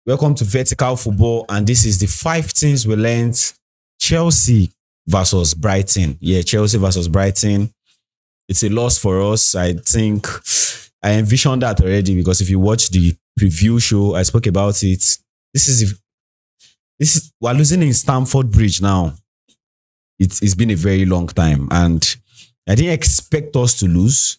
Welcome to Vertical Football, and this is the 5 things we learned. Chelsea versus Brighton. Yeah, Chelsea versus Brighton. It's a loss for us. I think I envisioned that already because if you watch the preview show, I spoke about it. We're losing in Stamford Bridge now. It's been a very long time, and I didn't expect us to lose,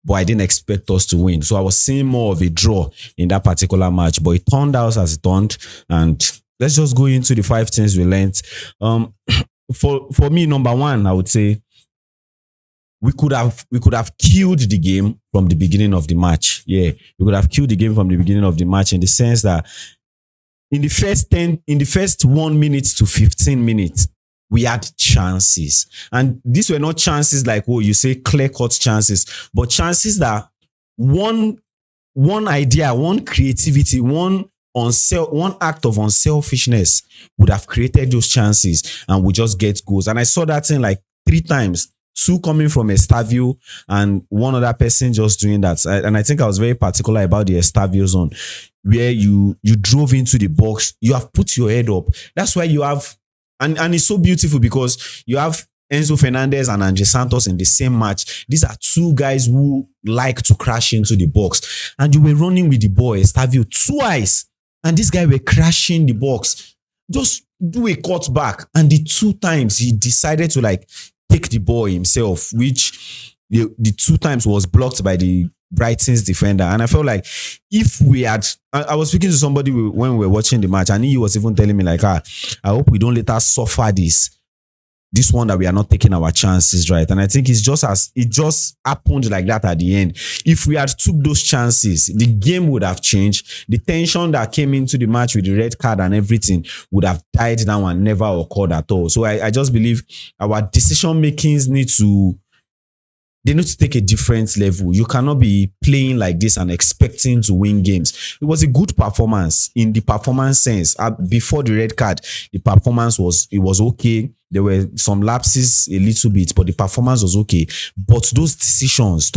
but I didn't expect us to win. So I was seeing more of a draw in that particular match, but it turned out as it turned. And let's just go into the 5 things we learned. For me, number one, I would say we could have killed the game from the beginning of the match. Yeah, we could have killed the game from the beginning of the match in the sense that in the first 1 minute to 15 minutes, we had chances. And these were not chances like, you say clear-cut chances, but chances that one idea, one creativity, one act of unselfishness would have created those chances, and we just get goals. And I saw that thing like 3 times. 2 coming from Estêvão and one other person just doing that. And I think I was very particular about the Estêvão zone, where you drove into the box, you have put your head up. That's why you have, and it's so beautiful because you have Enzo Fernandez and Andre Santos in the same match. These are 2 guys who like to crash into the box. And you were running with the ball, Estêvão, twice. And this guy were crashing the box. Just do a cut back. And the 2 times he decided to take the ball himself, which the 2 times was blocked by the Brighton's defender. And I felt like if we had, I was speaking to somebody when we were watching the match, and he was even telling me I hope we don't let us suffer this one, that we are not taking our chances, right? And I think it just happened like that at the end. If we had took those chances, the game would have changed. The tension that came into the match with the red card and everything would have died down and never occurred at all. So I just believe our decision makings need to take a different level. You cannot be playing like this and expecting to win games. It was a good performance in the performance sense. Before the red card, the performance was okay. There were some lapses a little bit, but the performance was okay. But those decisions,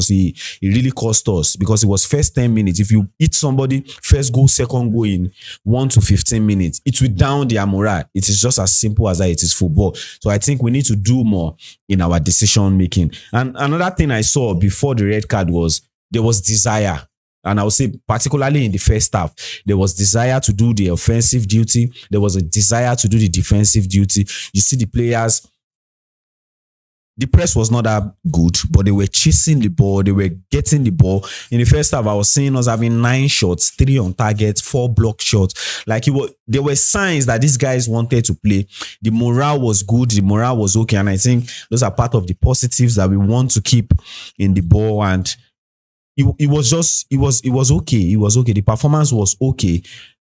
it really cost us, because it was first 10 minutes. If you hit somebody, first goal, second goal in 1 to 15 minutes, it will down their morale. It is just as simple as that. It is football. So I think we need to do more in our decision making. And another thing I saw before the red card was there was desire. And I would say particularly in the first half, there was desire to do the offensive duty. There was a desire to do the defensive duty. You see the players, the press was not that good, but they were chasing the ball. They were getting the ball. In the first half, I was seeing us having 9 shots, 3 on target, 4 block shots. There were signs that these guys wanted to play. The morale was good. The morale was okay. And I think those are part of the positives that we want to keep in the ball. And it was okay. It was okay. The performance was okay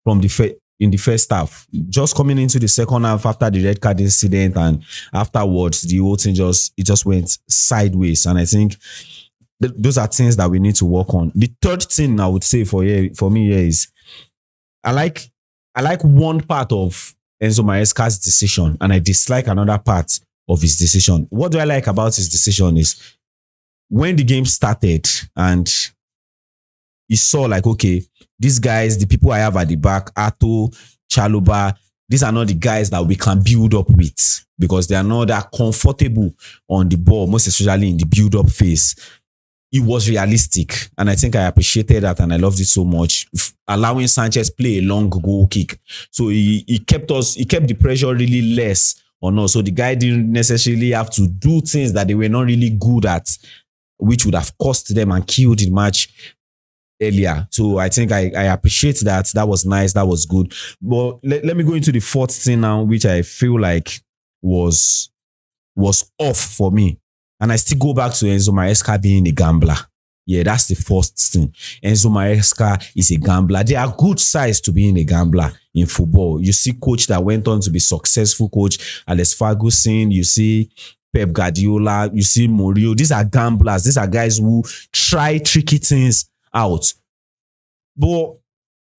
in the first half. Just coming into the second half after the red card incident, and afterwards the whole thing just went sideways. And I think those are things that we need to work on. The third thing I would say for me here is I like one part of Enzo Maresca's decision, and I dislike another part of his decision. What do I like about his decision is, when the game started and he saw okay, these guys, the people I have at the back, Ato, Chalobah, these are not the guys that we can build up with, because they are not that comfortable on the ball, most especially in the build-up phase. It was realistic, and I think I appreciated that, and I loved it so much. Allowing Sanchez play a long goal kick. So he kept the pressure really less on us. So the guy didn't necessarily have to do things that they were not really good at, which would have cost them and killed the match earlier. So I think I appreciate that. That was nice. That was good. But let me go into the 4th thing now, which I feel like was off for me. And I still go back to Enzo Maresca being a gambler. Yeah, that's the first thing. Enzo Maresca is a gambler. There are good sides to being a gambler in football. You see coach that went on to be successful coach, Alex Ferguson. You see Pep Guardiola, you see Mourinho. These are gamblers. These are guys who try tricky things out. But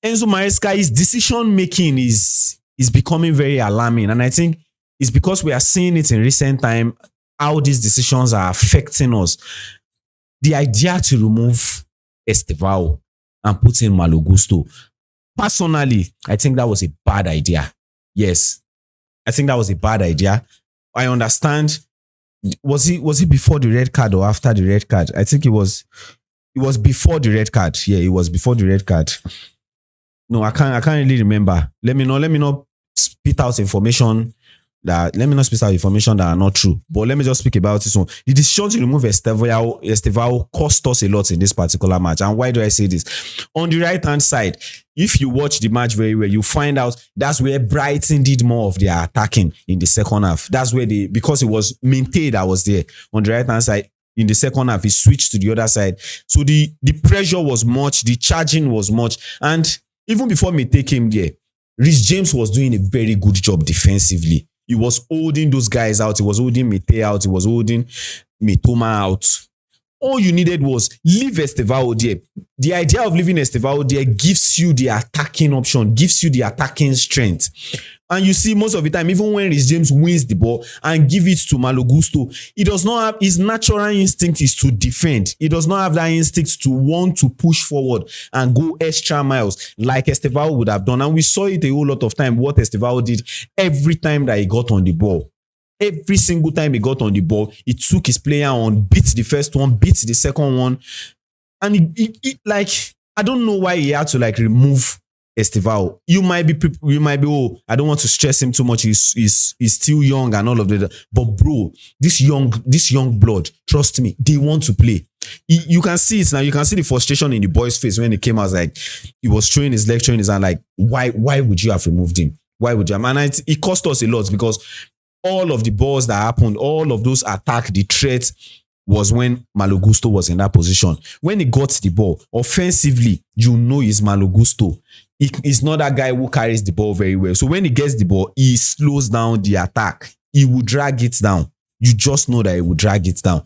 Enzo Maresca's decision making is becoming very alarming. And I think it's because we are seeing it in recent time, how these decisions are affecting us. The idea to remove Estêvão and put in Malo Gusto, Personally, I think that was a bad idea. Yes, I think that was a bad idea. I understand. Was it before the red card or after the red card? I think it was before the red card. Yeah, it was before the red card. No, I can't really remember. Let me not spit out information that are not true. But let me just speak about this one. The decision to remove Estêvão cost us a lot in this particular match. And why do I say this? On the right hand side, if you watch the match very well, you find out that's where Brighton did more of their attacking in the second half. That's where because it was maintained that was there on the right hand side. In the second half, he switched to the other side. So the pressure was much, the charging was much. And even before Minte came there, Reece James was doing a very good job defensively. He was holding those guys out. He was holding Mite out. He was holding Mitoma out. All you needed was leave Estêvão there. The idea of leaving Estêvão there gives you the attacking option, gives you the attacking strength. And you see, most of the time, even when Reece James wins the ball and give it to Malo Gusto, he does not have, his natural instinct is to defend. He does not have that instinct to want to push forward and go extra miles like Estêvão would have done. And we saw it a whole lot of time, what Estêvão did every time that he got on the ball. Every single time he got on the ball, he took his player on, beat the first one, beat the second one. And I don't know why he had to remove Estêvão. You might be, I don't want to stress him too much. He's still young and all of that. But bro, this young blood, trust me, they want to play. You can see it now. You can see the frustration in the boy's face when he came out. He was throwing his leg, throwing his hand. Why would you have removed him? Why would you? And it cost us a lot because all of the balls that happened, all of those attacks, the threats was when Malo Gusto was in that position. When he got the ball, offensively, it's Malo Gusto. He's not that guy who carries the ball very well. So when he gets the ball, he slows down the attack. He will drag it down. You just know that he will drag it down.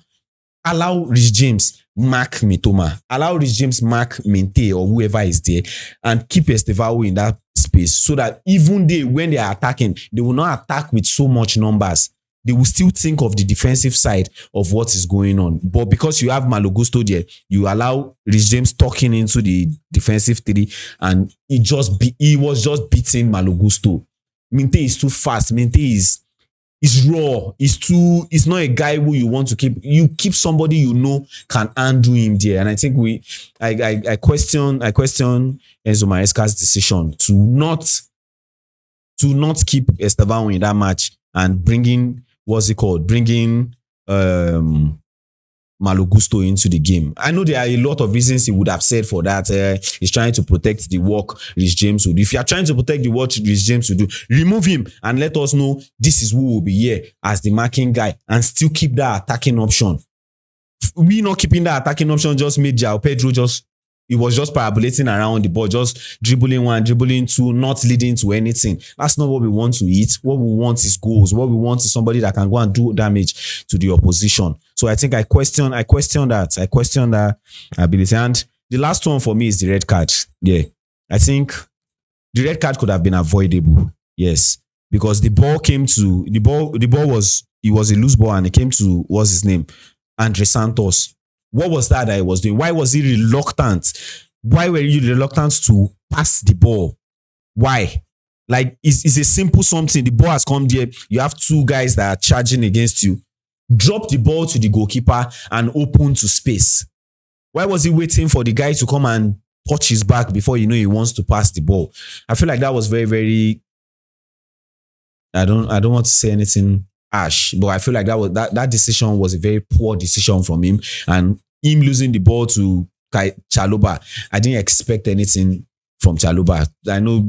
Allow Reece James mark Mitoma. Allow Reece James mark Minte or whoever is there and keep Estêvão in that space so that even when they are attacking, they will not attack with so much numbers. They will still think of the defensive side of what is going on. But because you have Malo Gusto there, you allow Reece James talking into the defensive three, and he was just beating Malo Gusto. Minte is too fast. Minte is raw. He's not a guy who you want to keep. You keep somebody you know can undo him there. And I think I question Enzo Maresca's decision to not keep Estêvão in that match and bringing Malo Gusto into the game. I know there are a lot of reasons he would have said for that. He's trying to protect the work Reece James would do. If you are trying to protect the work Reece James would do, remove him and let us know this is who will be here as the marking guy and still keep that attacking option. We not keeping that attacking option just made João Pedro he was just parabolating around the ball, just dribbling one, dribbling two, not leading to anything. That's not what we want to eat. What we want is goals. What we want is somebody that can go and do damage to the opposition. So I think I question that. I question that ability. And the last one for me is the red card. Yeah. I think the red card could have been avoidable. Yes. Because the ball was a loose ball and it came to, what's his name? Andre Santos. What was that he was doing? Why was he reluctant? Why were you reluctant to pass the ball? Why? It's a simple something. The ball has come there. You have two guys that are charging against you. Drop the ball to the goalkeeper and open to space. Why was he waiting for the guy to come and touch his back before he wants to pass the ball? I feel like that was very, very... I don't want to say anything harsh, but I feel like that decision was a very poor decision from him, and him losing the ball to Chalobah. I didn't expect anything from Chalobah. I know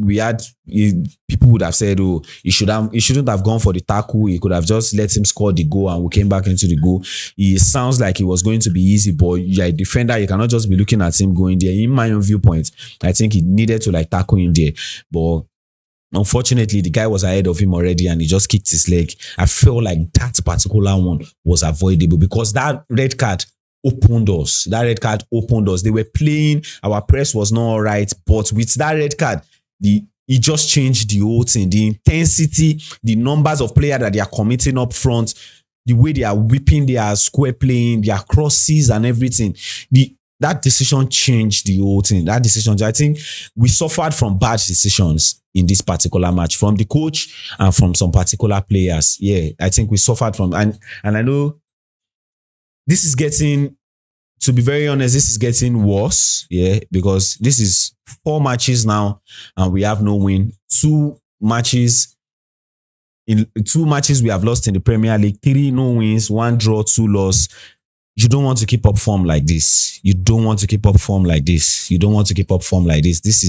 people would have said, "Oh, he shouldn't have gone for the tackle. He could have just let him score the goal, and we came back into the goal." It sounds like it was going to be easy, but you're a defender. You cannot just be looking at him going there. In my own viewpoint, I think he needed to tackle him there, but unfortunately, the guy was ahead of him already and he just kicked his leg. I feel like that particular one was avoidable because that red card opened us. They were playing. Our press was not all right. But with that red card, it just changed the whole thing. The intensity, the numbers of players that they are committing up front, the way they are whipping their square playing, their crosses and everything. that decision changed the whole thing. That decision, I think we suffered from bad decisions in this particular match from the coach and from some particular players. Yeah, I think we suffered from, and I know this is getting, to be very honest, this is getting worse. Yeah, because this is 4 matches now and we have no win. 2 matches we have lost in the Premier League, 3 no wins, 1 draw, 2 loss. You don't want to keep up form like this. You don't want to keep up form like this. You don't want to keep up form like this. This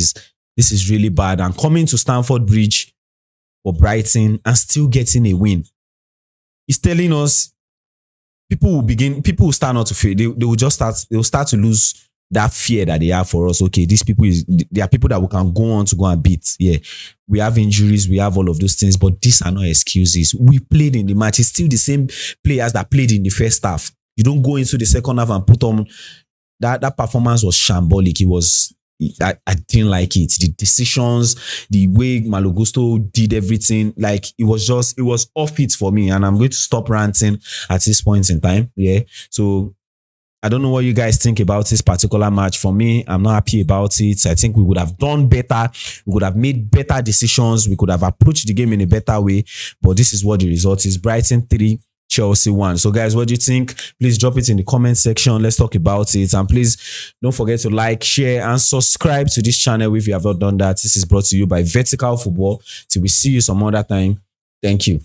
is really bad. And coming to Stamford Bridge for Brighton and still getting a win, it's telling us people will start not to fear. They will start to lose that fear that they have for us. Okay, they are people that we can go on to go and beat. Yeah, we have injuries, we have all of those things, but these are not excuses. We played in the match. It's still the same players that played in the first half. You don't go into the second half and put on that performance was shambolic. I didn't like it. The decisions, the way Malo Gusto did everything, like it was off it for me. And I'm going to stop ranting at this point in time. Yeah. So I don't know what you guys think about this particular match. For me, I'm not happy about it. I think we would have done better. We could have made better decisions. We could have approached the game in a better way. But this is what the result is. Brighton 3, Chelsea 1. So guys, what do you think? Please drop it in the comment section. Let's talk about it. And please don't forget to like, share, and subscribe to this channel if you have not done that. This is brought to you by Vertical Football. Till we see you some other time. Thank you.